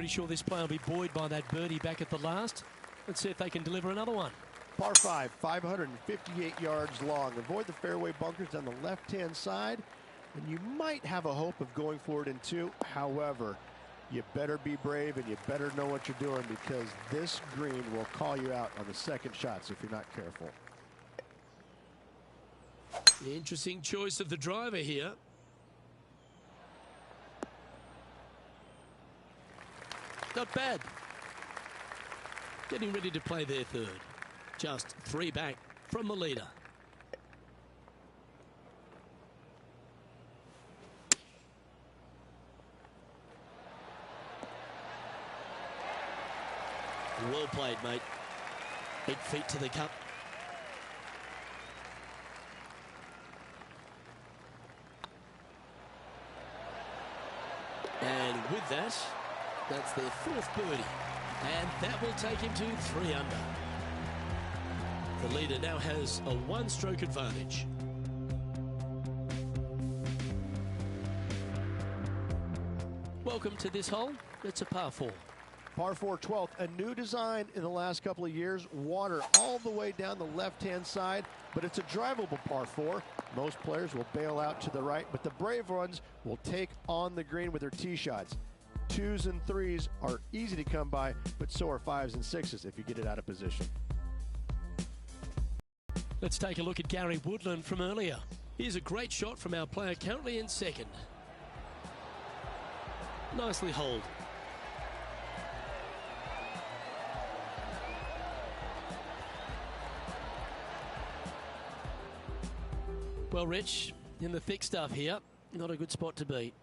pretty sure this play will be buoyed by that birdie back at the last. Let's see if they can deliver another one. Par 5, 558 yards long. Avoid the fairway bunkers on the left-hand side, and you might have a hope of going for it in 2. However, you better be brave and you better know what you're doing, because this green will call you out on the second shots if you're not careful. The interesting choice of the driver here. Not bad. Getting ready to play their third. Just 3 back from the leader. Well played, mate. 8 feet to the cup. And with that, that's their 4th birdie. And that will take him to 3 under. The leader now has a 1-stroke advantage. Welcome to this hole. It's a par 4. Par 4, 12th, a new design in the last couple of years. Water all the way down the left-hand side, but it's a drivable par 4. Most players will bail out to the right, but the brave ones will take on the green with their tee shots. 2s and 3s are easy to come by, but so are 5s and 6s if you get it out of position. Let's take a look at Gary Woodland from earlier. Here's a great shot from our player currently in 2nd. Nicely holed. Well, Rich, in the thick stuff here, not a good spot to be.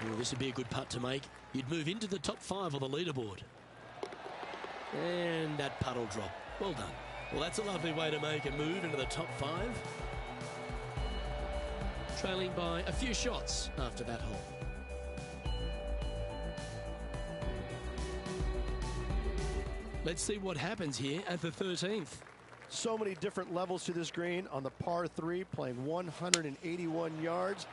Well, this would be a good putt to make. You'd move into the top 5 on the leaderboard. And that putt will drop. Well done. Well, that's a lovely way to make a move into the top 5. Trailing by a few shots after that hole. Let's see what happens here at the 13th. So many different levels to this green on the par 3, playing 181 yards.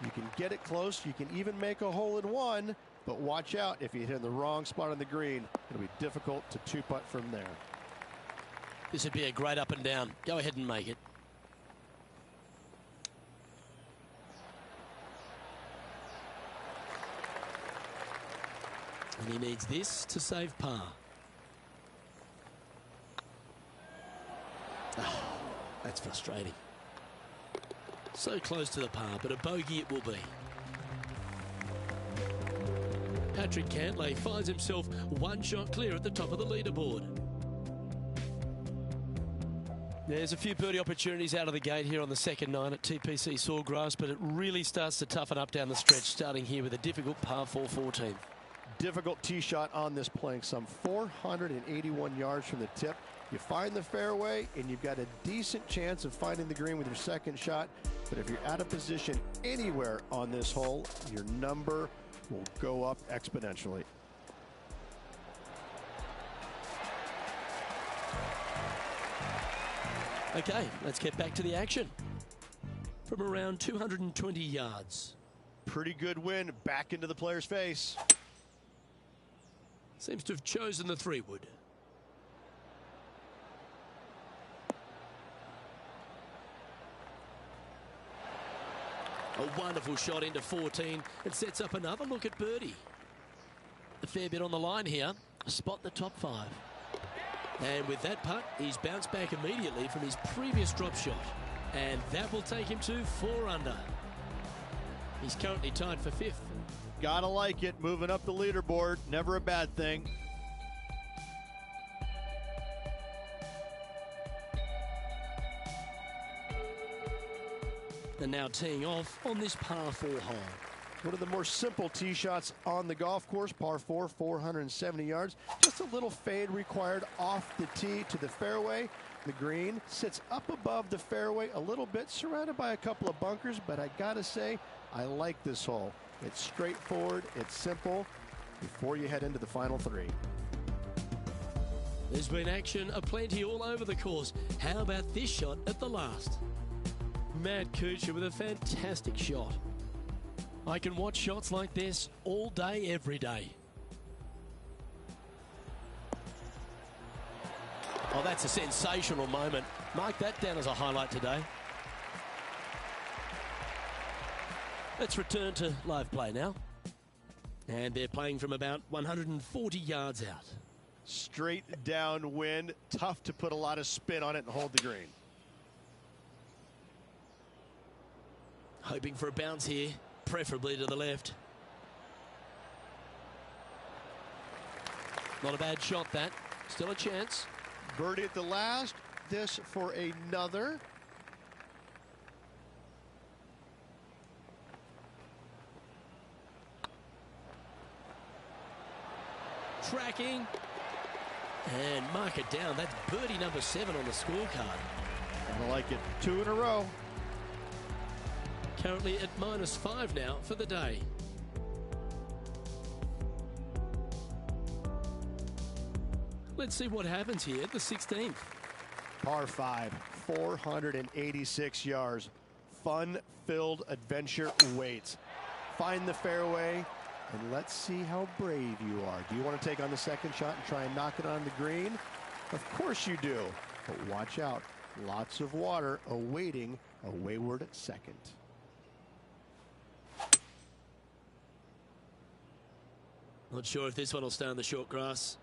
You can get it close. You can even make a hole in 1, but watch out if you hit in the wrong spot on the green. It'll be difficult to 2-putt from there. This would be a great up and down. Go ahead and make it. And he needs this to save par. Oh, that's frustrating. So close to the par, but a bogey it will be. Patrick Cantlay finds himself 1 shot clear at the top of the leaderboard. There's a few birdie opportunities out of the gate here on the 2nd 9 at TPC Sawgrass, but it really starts to toughen up down the stretch, starting here with a difficult par 4 14th. Difficult tee shot on this, playing some 481 yards from the tip. You find the fairway and you've got a decent chance of finding the green with your 2nd shot, but if you're out of position anywhere on this hole, your number will go up exponentially. Okay, let's get back to the action. From around 220 yards. Pretty good win back into the player's face. Seems to have chosen the 3-wood. A wonderful shot into 14. It sets up another look at birdie. A fair bit on the line here. Spot the top 5. And with that putt, he's bounced back immediately from his previous drop shot. And that will take him to 4 under. He's currently tied for 5th. Gotta like it, moving up the leaderboard, never a bad thing. And now teeing off on this par 4 hole. One of the more simple tee shots on the golf course, par 4, 470 yards. Just a little fade required off the tee to the fairway. The green sits up above the fairway a little bit, surrounded by a couple of bunkers, but I gotta say, I like this hole. It's straightforward, it's simple, before you head into the final three. There's been action aplenty all over the course. How about this shot at the last? Matt Kuchar with a fantastic shot. I can watch shots like this all day, every day. Oh, that's a sensational moment. Mark that down as a highlight today. Let's return to live play now. And they're playing from about 140 yards out. Straight downwind, tough to put a lot of spin on it and hold the green. Hoping for a bounce here, preferably to the left. Not a bad shot, that. Still a chance. Birdie at the last. This for another. Tracking. And mark it down. That's birdie number 7 on the scorecard. I like it. 2 in a row. Currently at -5 now for the day. Let's see what happens here at the 16th. Par 5, 486 yards. Fun-filled adventure waits. Find the fairway, and let's see how brave you are. Do you want to take on the second shot and try and knock it on the green? Of course you do, but watch out. Lots of water awaiting a wayward second. Not sure if this one will stay on the short grass.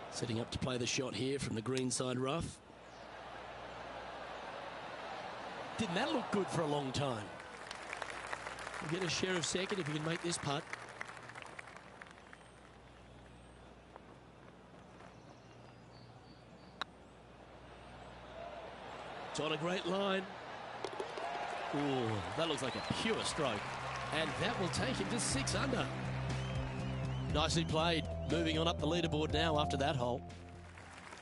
Setting up to play the shot here from the greenside rough. Didn't that look good for a long time? You'll get a share of second if you can make this putt. It's on a great line. Ooh, that looks like a pure stroke. And that will take him to 6 under. Nicely played. Moving on up the leaderboard now after that hole.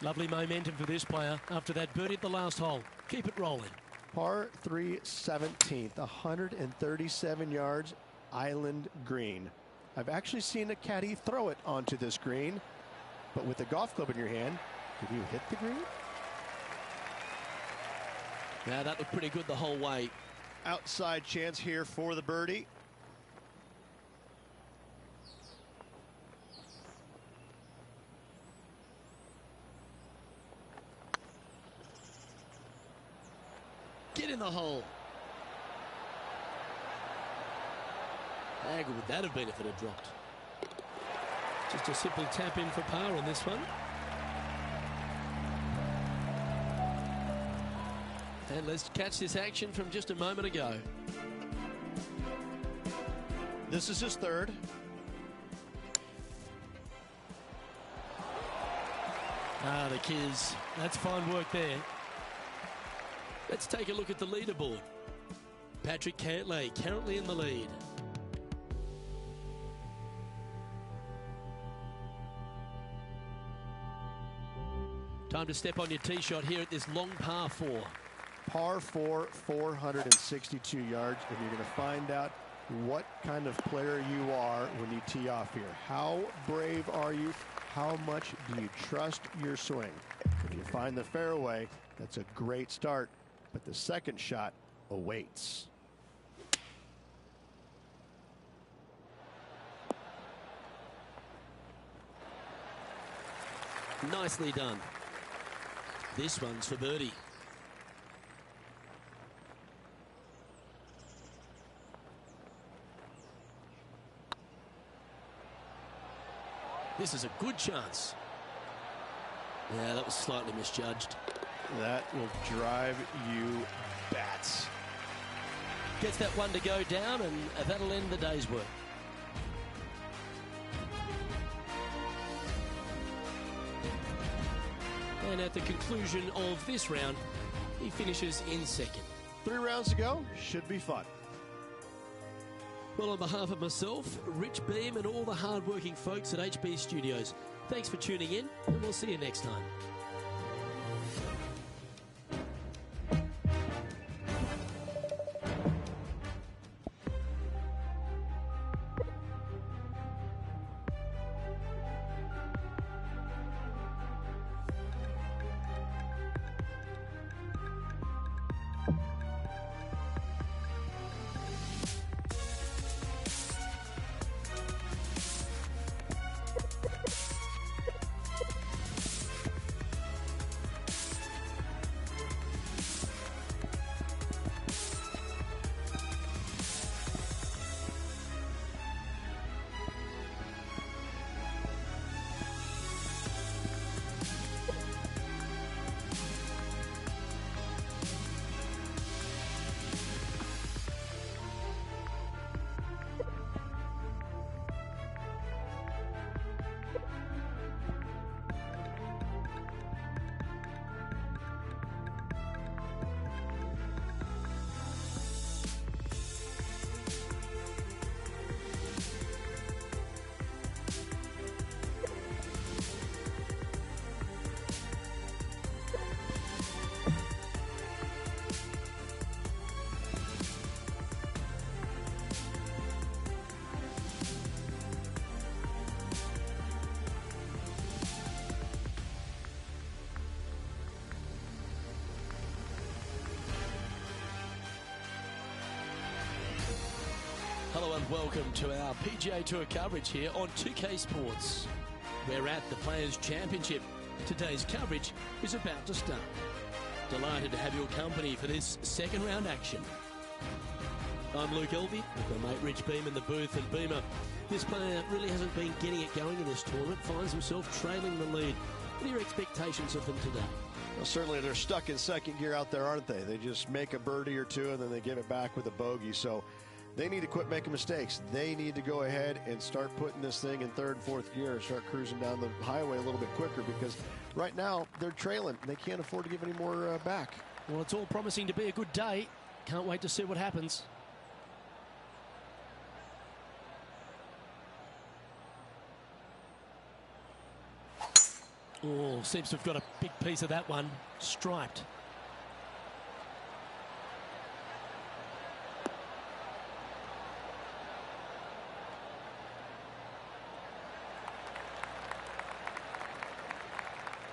Lovely momentum for this player after that birdie at the last hole. Keep it rolling. Par 3 17th, 137 yards, island green. I've actually seen a caddy throw it onto this green, but with a golf club in your hand, did you hit the green? Now that looked pretty good the whole way. Outside chance here for the birdie. Get in the hole. How good would that have been if it had dropped? Just a simple tap in for par on this one. And let's catch this action from just a moment ago. This is his third. Ah, the Kiz. That's fine work there. Let's take a look at the leaderboard. Patrick Cantlay currently in the lead. Time to step on your tee shot here at this long par 4. Par 4, 462 yards, and you're going to find out what kind of player you are when you tee off here. How brave are you? How much do you trust your swing? If you find the fairway, that's a great start, but the second shot awaits. Nicely done. This one's for birdie. This is a good chance. Yeah, that was slightly misjudged. That will drive you bats. Gets that one to go down, and that'll end the day's work. And at the conclusion of this round, he finishes in second. 3 rounds to go. Should be fun. Well, on behalf of myself, Rich Beam, and all the hard-working folks at HB Studios, thanks for tuning in, and we'll see you next time. welcome to our PGA Tour coverage here on 2K Sports. We're at the Players' Championship. Today's coverage is about to start. Delighted to have your company for this second round action. I'm Luke Elvey with my mate Rich Beam in the booth. And Beamer, this player really hasn't been getting it going in this tournament, finds himself trailing the lead. What are your expectations of them today? Well, certainly they're stuck in second gear out there, aren't they? They just make a birdie or two and then they give it back with a bogey. So they need to quit making mistakes. They need to go ahead and start putting this thing in third and fourth gear and start cruising down the highway a little bit quicker, because right now they're trailing. They can't afford to give any more back. Well, it's all promising to be a good day. Can't wait to see what happens. Oh, seems to have got a big piece of that one. Striped.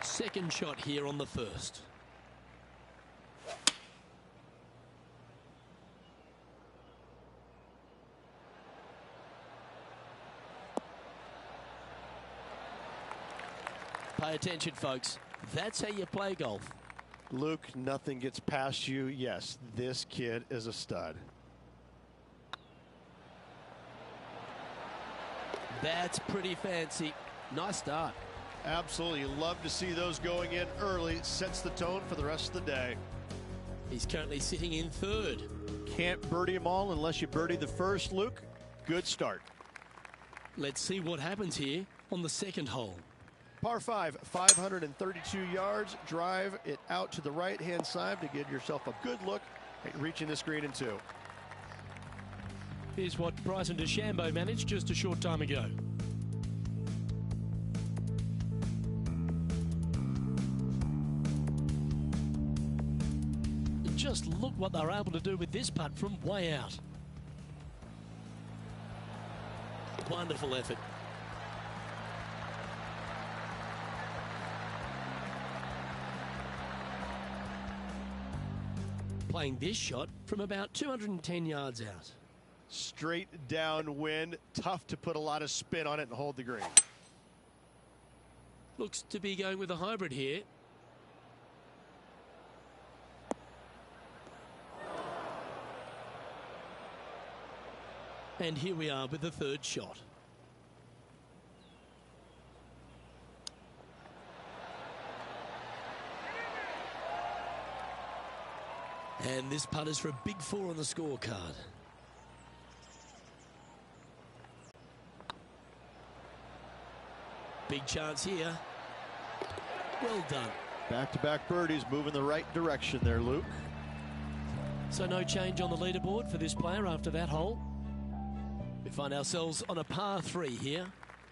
Second shot here on the first. Pay attention, folks. That's how you play golf. Luke, nothing gets past you. Yes, this kid is a stud. That's pretty fancy. Nice start. Absolutely. You love to see those going in early. Sets the tone for the rest of the day. He's currently sitting in third. Can't birdie them all unless you birdie the first, Luke. Good start. Let's see what happens here on the second hole. Par 5, 532 yards. Drive it out to the right-hand side to give yourself a good look at reaching this green in two. Here's what Bryson DeChambeau managed just a short time ago. Just look what they're able to do with this putt from way out. Wonderful effort. Playing this shot from about 210 yards out. Straight downwind. Tough to put a lot of spin on it and hold the green. Looks to be going with a hybrid here. And here we are with the third shot. And this putt is for a big 4 on the scorecard. Big chance here. Well done. Back-to-back birdies, moving the right direction there, Luke. So no change on the leaderboard for this player after that hole. We find ourselves on a par 3 here.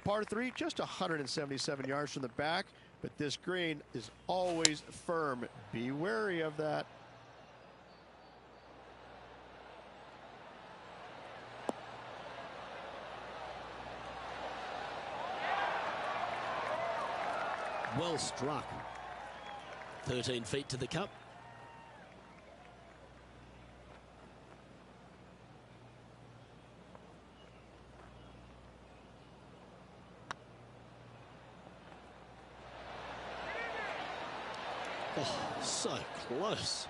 Par 3, just 177 yards from the back, but this green is always firm. Be wary of that. Well struck. 13 feet to the cup. Oh, so close.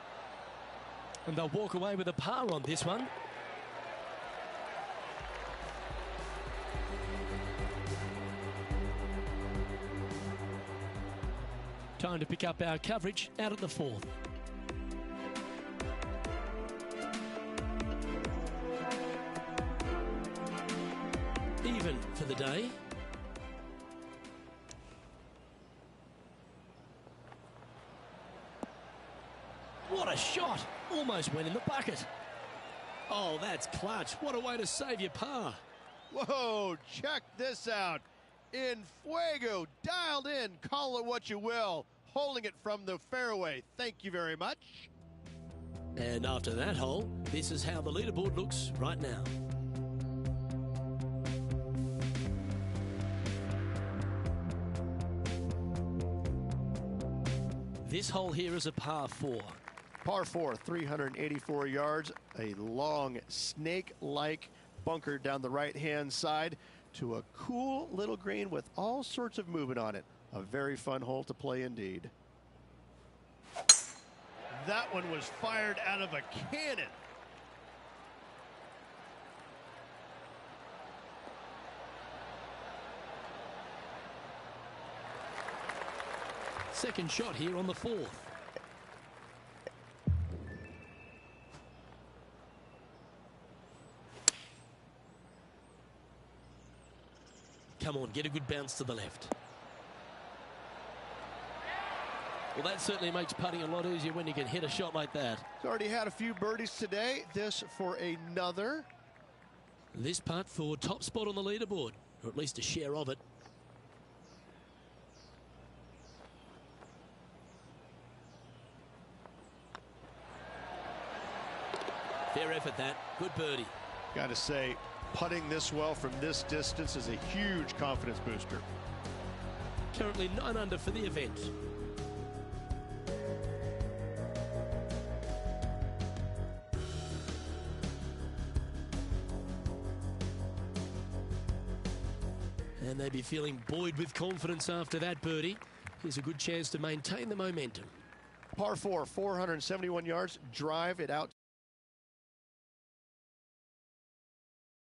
And they'll walk away with a par on this one. Time to pick up our coverage out at the fourth. Even for the day. What a shot! Almost went in the bucket. Oh, that's clutch. What a way to save your par. Whoa, check this out. In fuego, dialed in, call it what you will. Holding it from the fairway. Thank you very much. And after that hole, this is how the leaderboard looks right now. This hole here is a par 4. Par 4, 384 yards, a long snake-like bunker down the right-hand side to a cool little green with all sorts of movement on it. A very fun hole to play indeed. That one was fired out of a cannon. Second shot here on the 4th. Come on, get a good bounce to the left. Well, that certainly makes putting a lot easier when you can hit a shot like that. He's already had a few birdies today. This for another. This putt for top spot on the leaderboard, or at least a share of it. Fair effort that. Good birdie. Got to say, putting this well from this distance is a huge confidence booster. Currently 9 under for the event. And they'd be feeling buoyed with confidence after that birdie. Here's a good chance to maintain the momentum. Par 4, 471 yards. Drive it out.